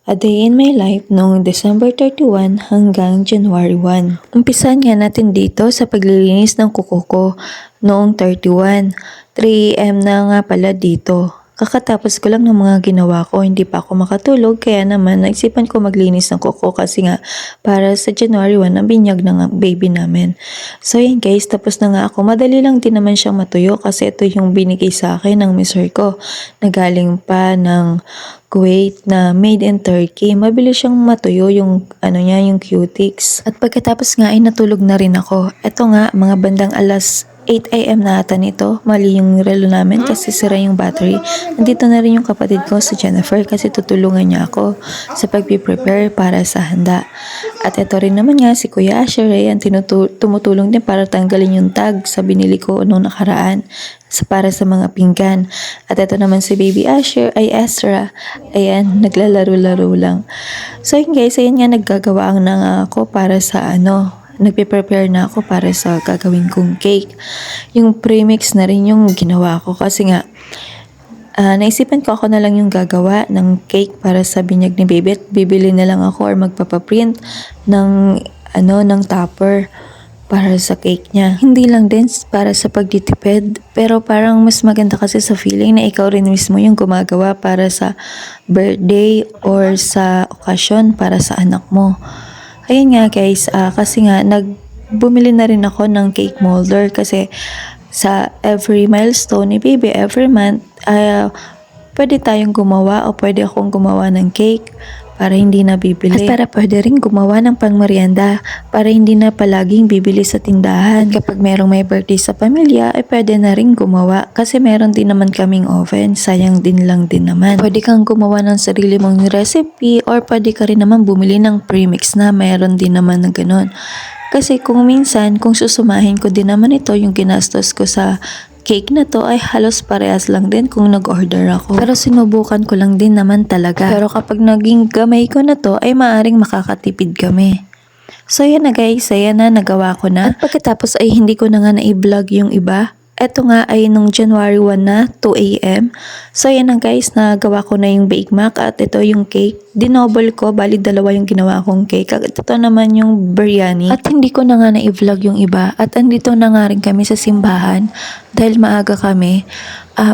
A Day in My Life noong December 31 hanggang January 1. Umpisan nga natin dito sa paglilinis ng kuko ko noong 31. 3 AM na nga pala dito. Kakatapos ko lang ng mga ginawa ko, hindi pa ako makatulog kaya naman naisipan ko maglinis ng kuko kasi nga para sa January 1 ang binyag ng baby namin. So yan guys, tapos na nga ako. Madali lang din naman siyang matuyo kasi ito yung binigay sa akin ng mister ko na galing pa ng Kuwait na made in Turkey. Mabilis siyang matuyo yung yung cutics. At pagkatapos nga ay natulog na rin ako. Ito nga mga bandang alas 8 AM na ata nito. Mali yung relo namin kasi sira yung battery. Nandito na rin yung kapatid ko si Jennifer kasi tutulungan niya ako sa pagpiprepare para sa handa. At ito rin naman nga si Kuya Asher ay tumutulong din para tanggalin yung tag sa binili ko noong nakaraan para sa mga pinggan. At ito naman si Baby Asher ay Ezra. Ayan, naglalaro-laro lang. So yun guys, ayan nga naggagawa na nga ako para sa nagpe-prepare na ako para sa gagawin kong cake. Yung premix na rin yung ginawa ko kasi nga naisipan ko ako na lang yung gagawa ng cake para sa binyag ni baby at bibili na lang ako or magpapaprint ng ng topper para sa cake niya. Hindi lang din para sa pagtitipid, pero parang mas maganda kasi sa feeling na ikaw rin mismo yung gumagawa para sa birthday or sa okasyon para sa anak mo. Ayun nga guys, kasi nga bumili na rin ako ng cake molder kasi sa every milestone ni baby, every month, pwede tayong gumawa o pwede akong gumawa ng cake para hindi na bibili. At para pwede rin gumawa ng pangmerienda para hindi na palaging bibili sa tindahan. At kapag merong may birthday sa pamilya, ay pwede na rin gumawa kasi meron din naman kaming oven. Sayang din lang din naman. Pwede kang gumawa ng sarili mong recipe or pwede ka rin naman bumili ng premix na meron din naman na ganun. Kasi kung minsan, kung susumahin ko din naman ito, yung ginastos ko sa cake na to ay halos parehas lang din kung nag-order ako. Pero sinubukan ko lang din naman talaga. Pero kapag naging gamay ko na to ay maaring makakatipid kami. So yan na guys, ayan na, nagawa ko na. At pagkatapos ay hindi ko na nga na-vlog yung iba. Ito nga ay nung January 1 na, 2 AM. So yan na guys, nagawa ko na yung Bake Mac at ito yung cake. Dinoble ko, bali dalawa yung ginawa kong cake. At ito naman yung biryani. At hindi ko na nga na-vlog yung iba. At andito na nga rin kami sa simbahan dahil maaga kami.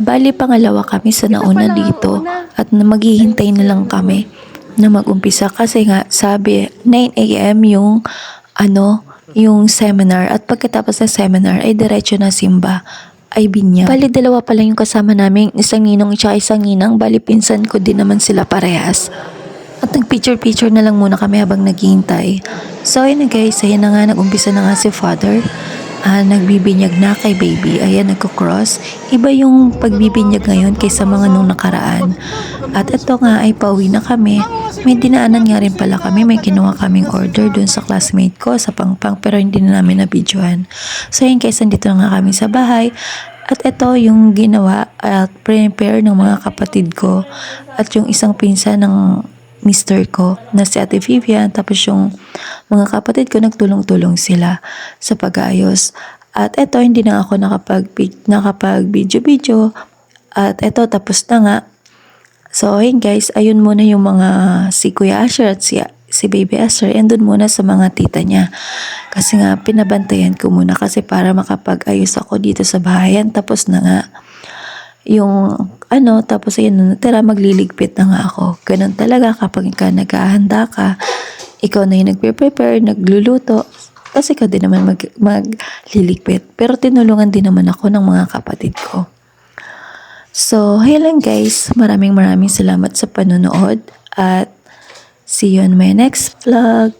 Bali pangalawa kami sa nauna dito at maghihintay na lang kami na mag-umpisa kasi nga sabi 9 AM yung seminar at pagkatapos ng seminar ay diretso na simba ay binyag. Bali dalawa pa lang yung kasama namin, isang ninong at isang ninang, bali pinsan ko din naman sila parehas. At nag-picture na lang muna kami habang naghihintay. So ayun na guys, ayan na nga, nag-umpisa na nga si father. Nagbibinyag na kay baby. Ayan, nagko-cross. Iba yung pagbibinyag ngayon kaysa mga nung nakaraan. At ito nga ay pauwi na kami. May dinaanan nga rin pala kami. May kinuha kaming order dun sa classmate ko sa Pangpang pero hindi na namin nabidyohan. So yun guys, nandito na nga kami sa bahay. At ito yung ginawa at prepare ng mga kapatid ko. At yung isang pinsan ng mister ko na si Ate Vivian, tapos yung mga kapatid ko nagtulong-tulong sila sa pag-aayos. At eto, hindi na ako nakapag-video-video at eto, tapos na nga. So ayun guys, ayun muna yung mga si Kuya Asher at si Baby Asher, and dun muna sa mga tita niya kasi nga pinabantayan ko muna kasi para makapag-ayos ako dito sa bahayan. Tapos na nga yung tapos ayun, natira, magliligpit na nga ako. Ganun talaga kapag naghahanda ka, ikaw na yung nagpe-prepare, nagluluto, kasi ka din naman magliligpit. Pero tinulungan din naman ako ng mga kapatid ko. So, hey lang guys, maraming salamat sa panonood at see you on my next vlog.